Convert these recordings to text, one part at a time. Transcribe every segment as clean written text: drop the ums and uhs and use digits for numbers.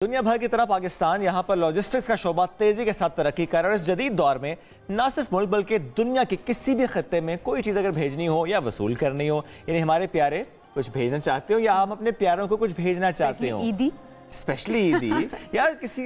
दुनिया भर की तरह पाकिस्तान यहां पर लॉजिस्टिक्स का शोबा तेजी के साथ तरक्की कर रहा है। इस जदीद दौर में न सिर्फ मुल्क बल्कि दुनिया के किसी भी खत्ते में कोई चीज़ अगर भेजनी हो या वसूल करनी हो, यानी हमारे प्यारे कुछ भेजना चाहते हो या हम अपने प्यारों को कुछ भेजना चाहते हो, ईदी स्पेशली ईदी या किसी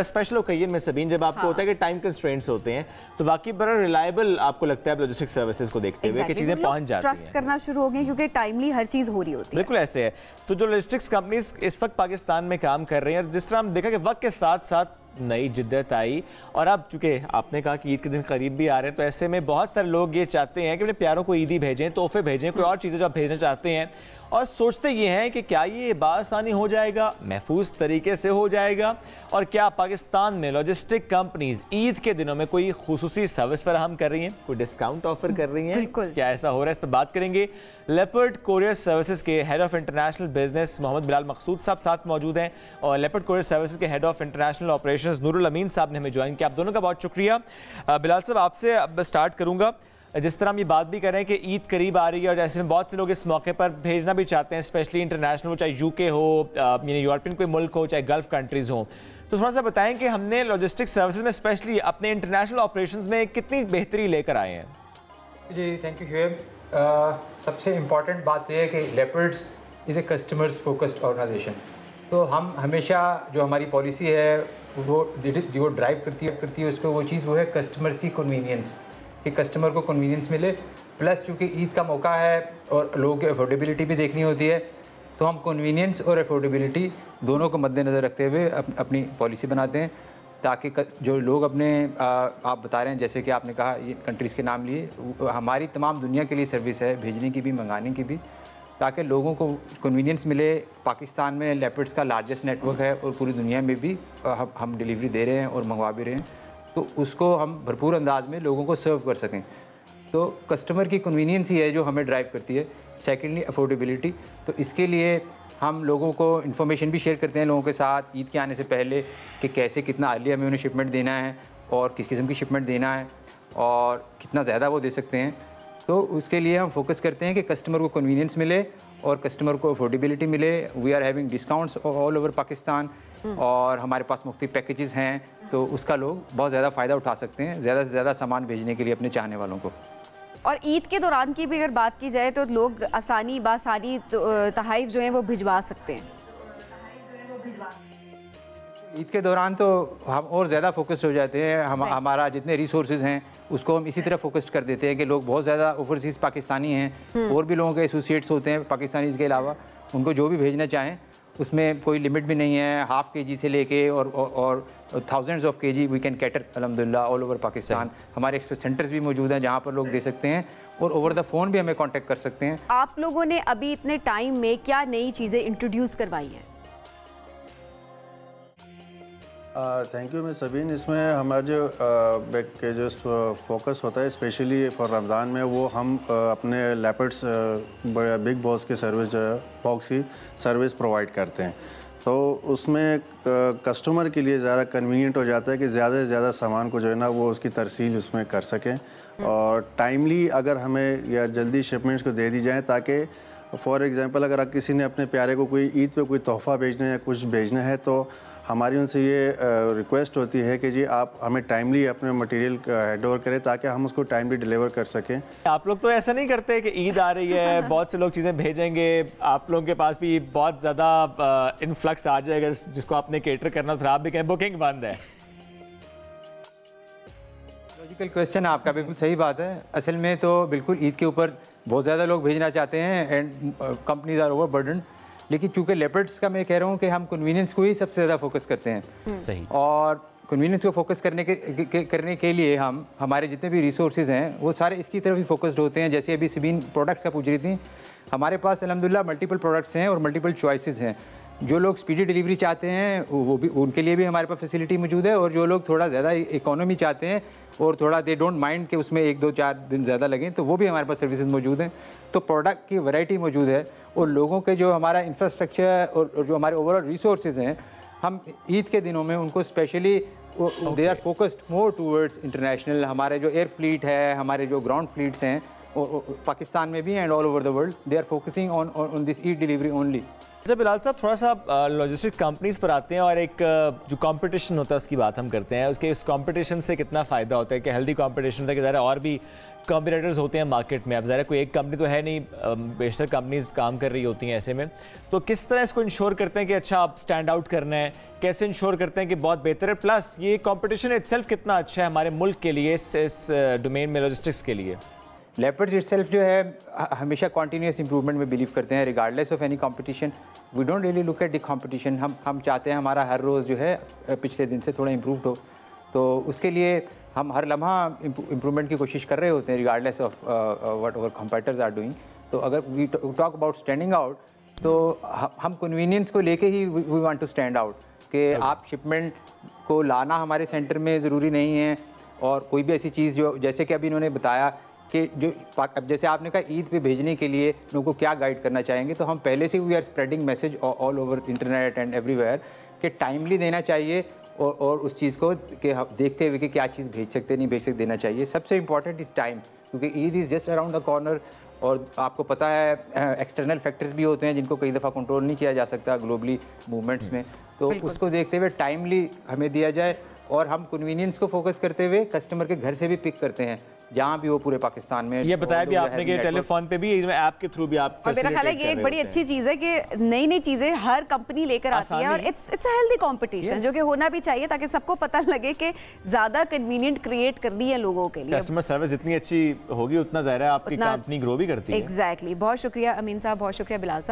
स्पेशल ओकेजन में सबीन जब आपको होता है कि टाइम कंस्ट्रेंट्स होते हैं, तो वाकई बड़ा रिलायबल आपको लगता है लॉजिस्टिक सर्विसेज को देखते हुए कि चीज़ें पहुंच जाती हैं, ट्रस्ट करना शुरू हो गए क्योंकि टाइमली हर चीज़ हो रही होती है। बिल्कुल ऐसे है। तो जो लॉजिस्टिक्स कंपनीज इस वक्त पाकिस्तान में काम कर रही हैं, जिस तरह हम देखा कि वक्त के साथ साथ नई जिद्दत आई और अब चूंकि आपने कहा कि ईद के दिन करीब भी आ रहे हैं, तो ऐसे में बहुत सारे लोग ये चाहते हैं कि अपने प्यारों को ईदी भेजें, तोहफे भेजें, कोई और चीज़ें जो आप भेजना चाहते हैं, और सोचते ये हैं कि क्या ये बासानी हो जाएगा, महफूज तरीके से हो जाएगा, और क्या पाकिस्तान में लॉजिस्टिक कंपनीज ईद के दिनों में कोई खुसूसी सर्विस फराहम कर रही हैं, कोई डिस्काउंट ऑफर कर रही हैं, क्या ऐसा हो रहा है, इस पर बात करेंगे। लेपर्ड कोरियर सर्विसेज के head of international business Mohammad Bilal Maqsood साहब साथ मौजूद हैं, और लेपर्ड कोरियर सर्विसेज के head of international operations Noorul Amin साहब ने हमें ज्वाइन किया। आप दोनों का बहुत शुक्रिया। बिलाल साहब, आपसे अब स्टार्ट करूंगा। जिस तरह हम ये बात भी कर रहे हैं कि ईद करीब आ रही है और जैसे में बहुत से लोग इस मौके पर भेजना भी चाहते हैं, स्पेशली इंटरनेशनल, चाहे यूके हो, यानी यूरोपियन कोई मुल्क हो, चाहे गल्फ कंट्रीज़ हो, तो थोड़ा सा बताएं कि हमने लॉजिस्टिक सर्विसेज में स्पेशली अपने इंटरनेशनल ऑपरेशंस में कितनी बेहतरी लेकर आए हैं। जी थैंक यू शुएब। सबसे इम्पॉर्टेंट बात यह है कि Leopards is a customers focused organisation. तो हम हमेशा जो हमारी पॉलिसी है वो जो ड्राइव करती है उसको वो चीज़ वो है कस्टमर्स की कन्वीनियंस, कि कस्टमर को कन्वीनियंस मिले। प्लस चूँकि ईद का मौका है और लोगों की अफोर्डेबिलिटी भी देखनी होती है, तो हम कन्वीनियंस और अफोर्डेबिलिटी दोनों को मद्देनज़र रखते हुए अपनी पॉलिसी बनाते हैं, ताकि जो लोग अपने आप बता रहे हैं, जैसे कि आपने कहा ये कंट्रीज़ के नाम लिए, हमारी तमाम दुनिया के लिए सर्विस है, भेजने की भी मंगाने की भी, ताकि लोगों को कन्वीनियंस मिले। पाकिस्तान में लेपर्ड्स का लार्जेस्ट नेटवर्क है और पूरी दुनिया में भी हम डिलीवरी दे रहे हैं और मंगवा भी रहे हैं, तो उसको हम भरपूर अंदाज में लोगों को सर्व कर सकें। तो कस्टमर की कन्वीनियंस ही है जो हमें ड्राइव करती है। सेकेंडली अफोर्डेबिलिटी, तो इसके लिए हम लोगों को इन्फॉर्मेशन भी शेयर करते हैं लोगों के साथ ईद के आने से पहले कि कैसे कितना अर्ली हमें उन्हें शिपमेंट देना है और किस किस्म की शिपमेंट देना है और कितना ज़्यादा वो दे सकते हैं। तो उसके लिए हम फोकस करते हैं कि कस्टमर को कन्वीनियंस मिले और कस्टमर को अफोर्डेबिलिटी मिले। We are having discounts all over Pakistan और हमारे पास मुख्तलिफ पैकेजेस हैं, तो उसका लोग बहुत ज़्यादा फ़ायदा उठा सकते हैं ज़्यादा से ज़्यादा सामान भेजने के लिए अपने चाहने वालों को। और ईद के दौरान की भी अगर बात की जाए तो लोग बासानी तोहफ़े जो हैं वो भिजवा सकते हैं। ईद के दौरान तो हम और ज़्यादा फोकस्ड हो जाते हैं, हमारा जितने रिसोर्सेज हैं उसको हम इसी तरह फोकस्ड कर देते हैं कि लोग बहुत ज़्यादा ओवरसीज़ पाकिस्तानी हैं और भी लोगों के एसोसिएट्स होते हैं पाकिस्तानीज़ के अलावा, उनको जो भी भेजना चाहें उसमें कोई लिमिट भी नहीं है। हाफ केजी से लेके और thousands of KG we can cater अल्हम्दुलिल्लाह ऑल ओवर पाकिस्तान। हमारे एक्सप्रेस सेंटर्स भी मौजूद हैं जहाँ पर लोग दे सकते हैं और ओवर द फ़ोन भी हमें कांटेक्ट कर सकते हैं। आप लोगों ने अभी इतने टाइम में क्या नई चीज़ें इंट्रोड्यूस करवाई हैं? Thank you miss Sabeen. इसमें हमारा जो फोकस होता है स्पेशली फॉर रमज़ान में, वो हम अपने लेपर्ड्स बिग बॉस के सर्विस बॉक्स की सर्विस प्रोवाइड करते हैं। तो उसमें कस्टमर के लिए ज़्यादा कन्वीनियंट हो जाता है कि ज़्यादा से ज़्यादा सामान को जो है ना वो उसकी तरसील उसमें कर सकें और टाइमली अगर हमें या जल्दी शिपमेंट्स को दे दी जाए, ताकि फॉर एग्ज़ाम्पल अगर किसी ने अपने प्यारे को कोई ईद पे कोई तोहफ़ा भेजना है या कुछ भेजना है, तो हमारी उनसे ये रिक्वेस्ट होती है कि जी आप हमें टाइमली अपने मटेरियल हैंड ओवर करें ताकि हम उसको टाइमली डिलीवर कर सकें। आप लोग तो ऐसा नहीं करते कि ईद आ रही है, बहुत से लोग चीज़ें भेजेंगे, आप लोगों के पास भी बहुत ज़्यादा इनफ्लक्स आ जाएगा जिसको आपने केटर करना, फिर आप भी कहें बुकिंग बंद है। लॉजिकल क्वेश्चन है आपका, बिल्कुल सही बात है। असल में तो बिल्कुल ईद के ऊपर बहुत ज़्यादा लोग भेजना चाहते हैं and companies are over burden, लेकिन चूँकि लेपर्ड्स का मैं कह रहा हूँ कि हम कन्वीनियंस को ही सबसे ज़्यादा फोकस करते हैं। सही। और कन्वीनियंस को फोकस करने के लिए हम हमारे जितने भी रिसोर्सेज हैं वो सारे इसकी तरफ ही फोकस्ड होते हैं। जैसे अभी सबीन प्रोडक्ट्स का पूछ रही थी, हमारे पास अल्हम्दुलिल्लाह मल्टीपल प्रोडक्ट्स हैं और मल्टीपल चॉइसेस हैं। जो लोग स्पीडी डिलीवरी चाहते हैं वो भी उनके लिए भी हमारे पास फैसिलिटी मौजूद है, और जो लोग थोड़ा ज़्यादा इकोनॉमी चाहते हैं और थोड़ा दे डोंट माइंड कि उसमें 1-2-4 दिन ज़्यादा लगें, तो वो भी हमारे पास सर्विसेज मौजूद हैं। तो प्रोडक्ट की वैरायटी मौजूद है और लोगों के जो हमारा इंफ्रास्ट्रक्चर और जो हमारे ओवरऑल रिसोर्सेज हैं, हम ईद के दिनों में उनको specially they are focused more towards international. हमारे जो एयर फ्लीट है, हमारे जो ग्राउंड फ्लीट्स हैं पाकिस्तान में भी and all over the world, they are focusing on this Eid delivery only. अच्छा बिलाल साहब, थोड़ा सा लॉजिस्टिक कंपनीज पर आते हैं और एक जो कंपटीशन होता है उसकी बात हम करते हैं। उसके इस कंपटीशन से कितना फ़ायदा होता है कि हेल्दी कंपटीशन होता है कि ज़रा और भी कॉम्पिटिटर्स होते हैं मार्केट में। अब ज़रा कोई एक कंपनी तो है नहीं, बेशतर कंपनीज काम कर रही होती हैं। ऐसे में तो किस तरह इसको इंश्योर करते हैं कि अच्छा आप स्टैंड आउट करना है, कैसे इंश्योर करते हैं कि बहुत बेहतर है, प्लस ये कंपटीशन इटसेल्फ कितना अच्छा है हमारे मुल्क के लिए इस डोमेन में लॉजिस्टिक्स के लिए? लेपर्ड्स इटसेल्फ जो है हमेशा कॉन्टीन्यूस इंप्रूवमेंट में बिलीव करते हैं, regardless of any competition. We don't really look at the competition. हम चाहते हैं हमारा हर रोज़ जो है पिछले दिन से थोड़ा इम्प्रूव हो, तो उसके लिए हम हर लम्हा इम्प्रूवमेंट की कोशिश कर रहे होते हैं regardless of what our competitors are doing. तो अगर we talk about standing out, तो हम कन्वीनियंस को लेके ही we want to stand out कि आप शिपमेंट को लाना हमारे सेंटर में ज़रूरी नहीं है, और कोई भी ऐसी चीज़ जो जैसे कि अभी इन्होंने बताया कि जो अब जैसे आपने कहा ईद पे भेजने के लिए लोगों को क्या गाइड करना चाहेंगे, तो हम पहले से we are spreading message all over internet and everywhere कि टाइमली देना चाहिए, और उस चीज़ को कि देखते हुए कि क्या चीज़ भेज सकते नहीं भेज सकते देना चाहिए। सबसे इम्पॉर्टेंट इज़ टाइम, क्योंकि Eid is just around the corner, और आपको पता है एक्सटर्नल फैक्टर्स भी होते हैं जिनको कई दफ़ा कंट्रोल नहीं किया जा सकता ग्लोबली मूवमेंट्स में। तो उसको देखते हुए टाइमली हमें दिया जाए, और हम कन्वीनियंस को फोकस करते हुए कस्टमर के घर से भी पिक करते हैं जहाँ भी हो पूरे पाकिस्तान में। ये बताया भी आपने कि टेलीफोन पे भी, ऐप के थ्रू भी आप, और मेरा ख्याल है ये एक बड़ी अच्छी चीज़ है कि नई नई चीज़ें हर कंपनी लेकर आती है, और इट्स अ हेल्दी कंपटीशन जो कि होना भी चाहिए, ताकि सबको पता लगे कि ज़्यादा कन्वीनियंट क्रिएट करनी है लोगों के लिए। कस्टमर सर्विस जितनी अच्छी होगी उतना ज़्यादा आपकी कंपनी ग्रो भी करती है। एग्जैक्टली। बहुत शुक्रिया अमीन साहब, बहुत शुक्रिया बिलाल साहब।